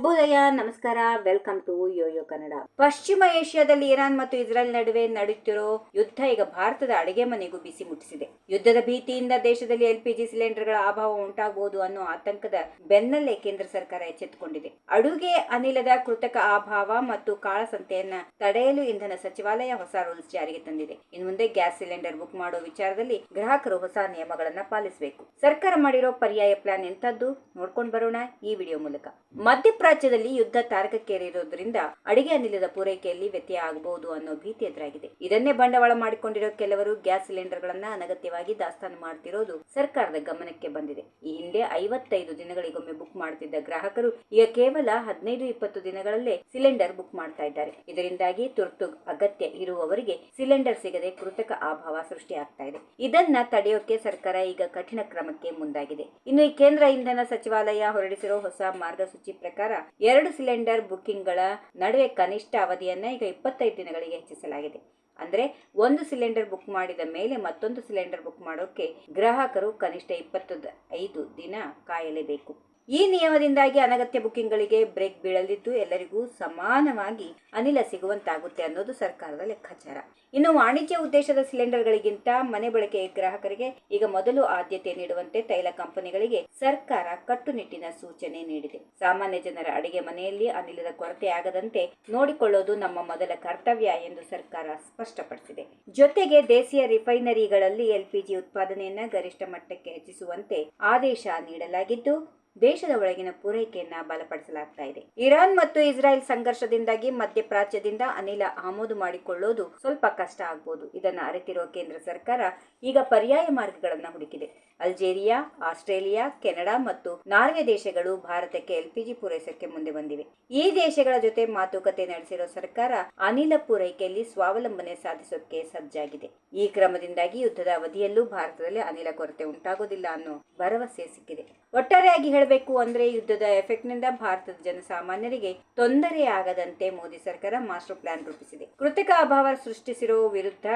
ಶುಭೋದಯ, ನಮಸ್ಕಾರ, welcome to Yoyo Kannada. ಪಶ್ಚಿಮ ಏಷ್ಯಾದಲ್ಲಿ ಇರಾನ್ ಮತ್ತು ಇಸ್ರೇಲ್ ನಡುವೆ ನಡೆಯುತ್ತಿರೋ ಯುದ್ಧ ಈಗ ಭಾರತದ ಅಡಿಗೆ ಮನೆಗೂ ಬಿಸಿ ಮುಟ್ಟಿಸಿದೆ. ಯುದ್ಧದ ಭೀತಿಯಿಂದ ದೇಶದಲ್ಲಿ ಎಲ್ಪಿಜಿ ಸಿಲಿಂಡರ್ಗಳ ಅಭಾವ ಉಂಟಾಗಬಹುದು ಅನ್ನೋ ಆತಂಕದ ಬೆನ್ನಲ್ಲೇ ಕೇಂದ್ರ ಸರ್ಕಾರ ಎಚ್ಚೆತ್ತುಕೊಂಡಿದೆ. ಅಡುಗೆ ಅನಿಲದ ಕೃತಕ ಅಭಾವ ಮತ್ತು ಕಾಳಸಂತೆಯನ್ನ ತಡೆಯಲು ಇಂಧನ ಸಚಿವಾಲಯ ಹೊಸ ರೂಲ್ಸ್ ಜಾರಿಗೆ ತಂದಿದೆ. ಇನ್ನು ಮುಂದೆ ಗ್ಯಾಸ್ ಸಿಲಿಂಡರ್ ಬುಕ್ ಮಾಡೋ ವಿಚಾರದಲ್ಲಿ ಗ್ರಾಹಕರು ಹೊಸ ನಿಯಮಗಳನ್ನ ಪಾಲಿಸಬೇಕು. ಸರ್ಕಾರ ಮಾಡಿರೋ ಪರ್ಯಾಯ ಪ್ಲಾನ್ ಎಂತದ್ದು ನೋಡ್ಕೊಂಡು ಬರೋಣ ಈ ವಿಡಿಯೋ ಮೂಲಕ. ಮಧ್ಯಪ್ರಾಚ್ಯದಲ್ಲಿ ಯುದ್ಧ ತಾರಕಕ್ಕೇರಿರೋದ್ರಿಂದ ಅಡಿಗೆ ಅನಿಲದ ಪೂರೈಕೆಯಲ್ಲಿ ವ್ಯತ್ಯಯ ಆಗಬಹುದು ಅನ್ನೋ ಭೀತಿ ಎದುರಾಗಿದೆ. ಇದನ್ನೇ ಬಂಡವಾಳ ಮಾಡಿಕೊಂಡಿರೋ ಕೆಲವರು ಗ್ಯಾಸ್ ಸಿಲಿಂಡರ್ ಗಳನ್ನ ಅನಗತ್ಯವಾಗಿ ದಾಸ್ತಾನು ಮಾಡ್ತಿರೋದು ಸರ್ಕಾರದ ಗಮನಕ್ಕೆ ಬಂದಿದೆ. ಈ ಹಿಂದೆ 55 ದಿನಗಳಿಗೊಮ್ಮೆ ಬುಕ್ ಮಾಡ್ತಿದ್ದ ಗ್ರಾಹಕರು ಈಗ ಕೇವಲ 15-20 ದಿನಗಳಲ್ಲೇ ಸಿಲಿಂಡರ್ ಬುಕ್ ಮಾಡ್ತಾ ಇದ್ದಾರೆ. ಇದರಿಂದಾಗಿ ತುರ್ತು ಅಗತ್ಯ ಇರುವವರಿಗೆ ಸಿಲಿಂಡರ್ ಸಿಗದೆ ಕೃತಕ ಅಭಾವ ಸೃಷ್ಟಿಯಾಗ್ತಾ ಇದೆ. ಇದನ್ನ ತಡೆಯೋಕೆ ಸರ್ಕಾರ ಈಗ ಕಠಿಣ ಕ್ರಮಕ್ಕೆ ಮುಂದಾಗಿದೆ. ಇನ್ನು ಈ ಕೇಂದ್ರ ಇಂಧನ ಸಚಿವಾಲಯ ಹೊರಡಿಸಿರೋ ಹೊಸ ಮಾರ್ಗಸೂಚಿ ಪ್ರಕಾರ 2 ಸಿಲಿಂಡರ್ ಬುಕಿಂಗ್ ಗಳ ನಡುವೆ ಕನಿಷ್ಠ ಅವಧಿಯನ್ನ ಈಗ 25 ದಿನಗಳಿಗೆ ಹೆಚ್ಚಿಸಲಾಗಿದೆ. ಅಂದ್ರೆ ಒಂದು ಸಿಲಿಂಡರ್ ಬುಕ್ ಮಾಡಿದ ಮೇಲೆ ಮತ್ತೊಂದು ಸಿಲಿಂಡರ್ ಬುಕ್ ಮಾಡೋಕೆ ಗ್ರಾಹಕರು ಕನಿಷ್ಠ 25 ದಿನ ಕಾಯಲೇಬೇಕು. ಈ ನಿಯಮದಿಂದಾಗಿ ಅನಗತ್ಯ ಬುಕಿಂಗ್ಗಳಿಗೆ ಬ್ರೇಕ್ ಬೀಳಲಿದ್ದು ಎಲ್ಲರಿಗೂ ಸಮಾನವಾಗಿ ಅನಿಲ ಸಿಗುವಂತಾಗುತ್ತೆ ಅನ್ನೋದು ಸರ್ಕಾರದ ಲೆಕ್ಕಾಚಾರ. ಇನ್ನು ವಾಣಿಜ್ಯ ಉದ್ದೇಶದ ಸಿಲಿಂಡರ್ಗಳಿಗಿಂತ ಮನೆ ಬಳಕೆಯ ಗ್ರಾಹಕರಿಗೆ ಈಗ ಮೊದಲು ಆದ್ಯತೆ ನೀಡುವಂತೆ ತೈಲ ಕಂಪನಿಗಳಿಗೆ ಸರ್ಕಾರ ಕಟ್ಟುನಿಟ್ಟಿನ ಸೂಚನೆ ನೀಡಿದೆ. ಸಾಮಾನ್ಯ ಜನರ ಅಡಿಗೆ ಮನೆಯಲ್ಲಿ ಅನಿಲದ ಕೊರತೆ ಆಗದಂತೆ ನೋಡಿಕೊಳ್ಳೋದು ನಮ್ಮ ಮೊದಲ ಕರ್ತವ್ಯ ಎಂದು ಸರ್ಕಾರ ಸ್ಪಷ್ಟಪಡಿಸಿದೆ. ಜೊತೆಗೆ ದೇಶೀಯ ರಿಫೈನರಿಗಳಲ್ಲಿ ಎಲ್ಪಿಜಿ ಉತ್ಪಾದನೆಯನ್ನ ಗರಿಷ್ಠ ಮಟ್ಟಕ್ಕೆ ಹೆಚ್ಚಿಸುವಂತೆ ಆದೇಶ ನೀಡಲಾಗಿದ್ದು ದೇಶದ ಒಳಗಿನ ಪೂರೈಕೆಯನ್ನ ಬಲಪಡಿಸಲಾಗ್ತಾ ಇದೆ. ಇರಾನ್ ಮತ್ತು ಇಸ್ರಾಯೇಲ್ ಸಂಘರ್ಷದಿಂದಾಗಿ ಮಧ್ಯಪ್ರಾಚ್ಯದಿಂದ ಅನಿಲ ಆಮದು ಮಾಡಿಕೊಳ್ಳೋದು ಸ್ವಲ್ಪ ಕಷ್ಟ ಆಗಬಹುದು. ಇದನ್ನ ಅರಿತಿರುವ ಕೇಂದ್ರ ಸರ್ಕಾರ ಈಗ ಪರ್ಯಾಯ ಮಾರ್ಗಗಳನ್ನ ಹುಡುಕಿದೆ. ಅಲ್ಜೇರಿಯಾ, ಆಸ್ಟ್ರೇಲಿಯಾ, ಕೆನಡಾ ಮತ್ತು ನಾರ್ವೆ ದೇಶಗಳು ಭಾರತಕ್ಕೆ ಎಲ್ಪಿಜಿ ಪೂರೈಸಕ್ಕೆ ಮುಂದೆ ಬಂದಿವೆ. ಈ ದೇಶಗಳ ಜೊತೆ ಮಾತುಕತೆ ನಡೆಸಿರೋ ಸರ್ಕಾರ ಅನಿಲ ಪೂರೈಕೆಯಲ್ಲಿ ಸ್ವಾವಲಂಬನೆ ಸಾಧಿಸೋಕೆ ಸಜ್ಜಾಗಿದೆ. ಈ ಕ್ರಮದಿಂದಾಗಿ ಯುದ್ಧದ ಅವಧಿಯಲ್ಲೂ ಭಾರತದಲ್ಲಿ ಅನಿಲ ಕೊರತೆ ಉಂಟಾಗೋದಿಲ್ಲ ಅನ್ನೋ ಭರವಸೆ ಸಿಕ್ಕಿದೆ. ಒಟ್ಟಾರೆಯಾಗಿ ಹೇಳಬೇಕು ಅಂದ್ರೆ ಯುದ್ಧದ ಎಫೆಕ್ಟ್ ನಿಂದ ಭಾರತದ ಜನಸಾಮಾನ್ಯರಿಗೆ ತೊಂದರೆ ಆಗದಂತೆ ಮೋದಿ ಸರ್ಕಾರ ಮಾಸ್ಟರ್ ಪ್ಲಾನ್ ರೂಪಿಸಿದೆ. ಕೃತಕ ಅಭಾವ ಸೃಷ್ಟಿಸಿರೋ ವಿರುದ್ಧ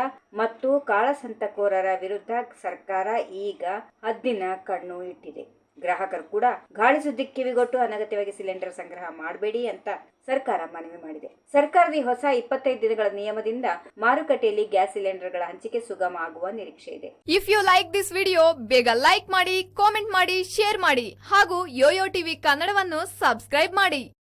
ಮತ್ತು ಕಾಳಸಂತಕೋರರ ವಿರುದ್ಧ ಸರ್ಕಾರ ಈಗ ಹದ್ದಿನ ಕಣ್ಣು ಇಟ್ಟಿದೆ. ಗ್ರಾಹಕರು ಕೂಡ ಗಾಳಿ ಸುದ್ದಿ ಕಿವಿಗೊಟ್ಟು ಅನಗತ್ಯವಾಗಿ ಸಿಲಿಂಡರ್ ಸಂಗ್ರಹ ಮಾಡಬೇಡಿ ಅಂತ ಸರ್ಕಾರ ಮನವಿ ಮಾಡಿದೆ. ಸರ್ಕಾರದ ಹೊಸ 25 ದಿನಗಳ ನಿಯಮದಿಂದ ಮಾರುಕಟ್ಟೆಯಲ್ಲಿ ಗ್ಯಾಸ್ ಸಿಲಿಂಡರ್ ಗಳ ಹಂಚಿಕೆ ಸುಗಮ ಆಗುವ ನಿರೀಕ್ಷೆ ಇದೆ. If you like this video ಬೇಗ ಲೈಕ್ ಮಾಡಿ, ಕಾಮೆಂಟ್ ಮಾಡಿ, ಶೇರ್ ಮಾಡಿ ಹಾಗೂ ಯೋಯೋ ಟಿವಿ ಕನ್ನಡವನ್ನು ಸಬ್ಸ್ಕ್ರೈಬ್ ಮಾಡಿ.